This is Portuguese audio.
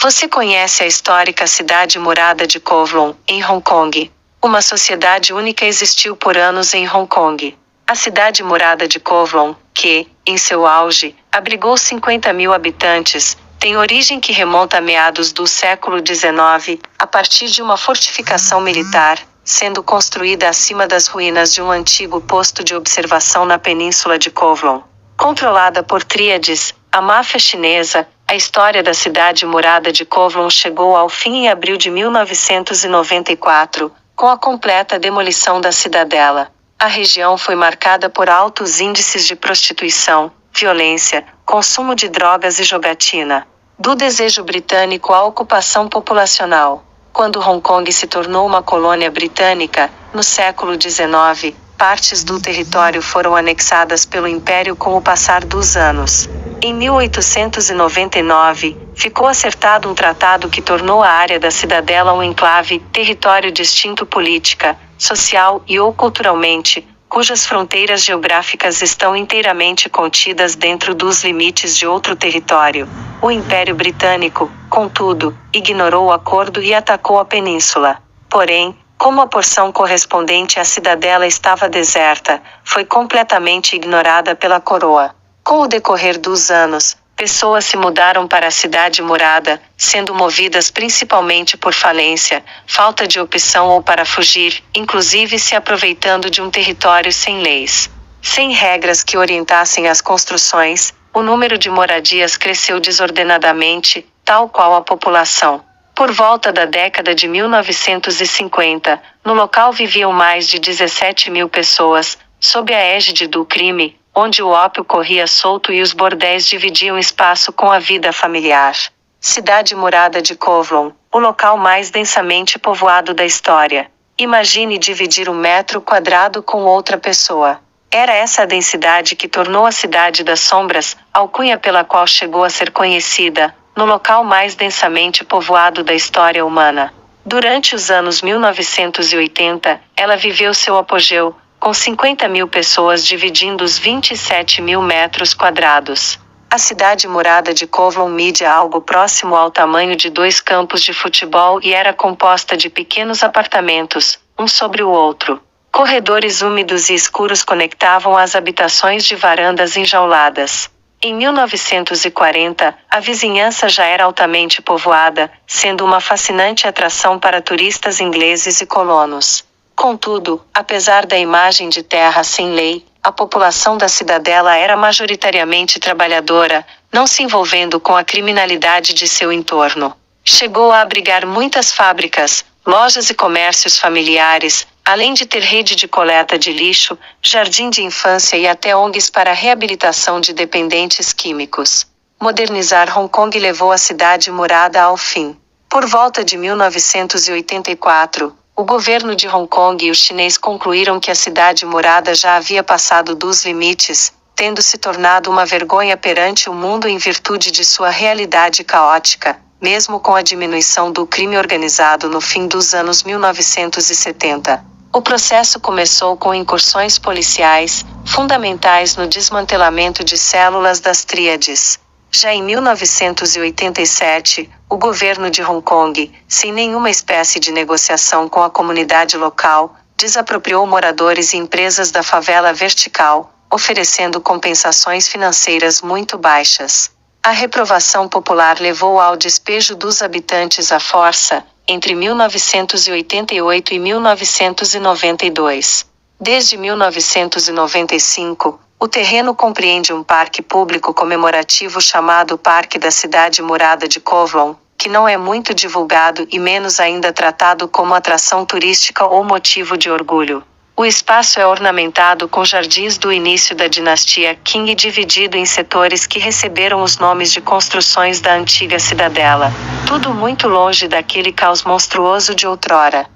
Você conhece a histórica cidade murada de Kowloon, em Hong Kong? Uma sociedade única existiu por anos em Hong Kong. A cidade murada de Kowloon, que, em seu auge, abrigou 50.000 habitantes, tem origem que remonta a meados do século XIX, a partir de uma fortificação militar, sendo construída acima das ruínas de um antigo posto de observação na península de Kowloon. Controlada por tríades, a máfia chinesa, a história da cidade murada de Kowloon chegou ao fim em abril de 1994, com a completa demolição da cidadela. A região foi marcada por altos índices de prostituição, violência, consumo de drogas e jogatina. Do desejo britânico à ocupação populacional. Quando Hong Kong se tornou uma colônia britânica, no século XIX, partes do território foram anexadas pelo Império com o passar dos anos. Em 1899, ficou acertado um tratado que tornou a área da cidadela um enclave, território distinto política, social e ou culturalmente, cujas fronteiras geográficas estão inteiramente contidas dentro dos limites de outro território. O Império Britânico, contudo, ignorou o acordo e atacou a península. Porém, como a porção correspondente à cidadela estava deserta, foi completamente ignorada pela coroa. Com o decorrer dos anos, pessoas se mudaram para a cidade murada, sendo movidas principalmente por falência, falta de opção ou para fugir, inclusive se aproveitando de um território sem leis. Sem regras que orientassem as construções, o número de moradias cresceu desordenadamente, tal qual a população. Por volta da década de 1950, no local viviam mais de 17.000 pessoas, sob a égide do crime, onde o ópio corria solto e os bordéis dividiam espaço com a vida familiar. Cidade murada de Kowloon, o local mais densamente povoado da história. Imagine dividir 1 metro quadrado com outra pessoa. Era essa a densidade que tornou a Cidade das Sombras, alcunha pela qual chegou a ser conhecida, no local mais densamente povoado da história humana. Durante os anos 1980, ela viveu seu apogeu, com 50.000 pessoas dividindo os 27.000 metros quadrados. A cidade murada de Kowloon media algo próximo ao tamanho de 2 campos de futebol e era composta de pequenos apartamentos, um sobre o outro. Corredores úmidos e escuros conectavam as habitações de varandas enjauladas. Em 1940, a vizinhança já era altamente povoada, sendo uma fascinante atração para turistas ingleses e colonos. Contudo, apesar da imagem de terra sem lei, a população da cidadela era majoritariamente trabalhadora, não se envolvendo com a criminalidade de seu entorno. Chegou a abrigar muitas fábricas, lojas e comércios familiares, além de ter rede de coleta de lixo, jardim de infância e até ONGs para a reabilitação de dependentes químicos. Modernizar Hong Kong levou a cidade murada ao fim. Por volta de 1984, o governo de Hong Kong e o chinês concluíram que a cidade murada já havia passado dos limites, tendo se tornado uma vergonha perante o mundo em virtude de sua realidade caótica, mesmo com a diminuição do crime organizado no fim dos anos 1970. O processo começou com incursões policiais, fundamentais no desmantelamento de células das tríades. Já em 1987, o governo de Hong Kong, sem nenhuma espécie de negociação com a comunidade local, desapropriou moradores e empresas da favela vertical, oferecendo compensações financeiras muito baixas. A reprovação popular levou ao despejo dos habitantes à força, entre 1988 e 1992. Desde 1995, o terreno compreende um parque público comemorativo chamado Parque da Cidade Murada de Kowloon, que não é muito divulgado e menos ainda tratado como atração turística ou motivo de orgulho. O espaço é ornamentado com jardins do início da dinastia Qing e dividido em setores que receberam os nomes de construções da antiga cidadela. Tudo muito longe daquele caos monstruoso de outrora.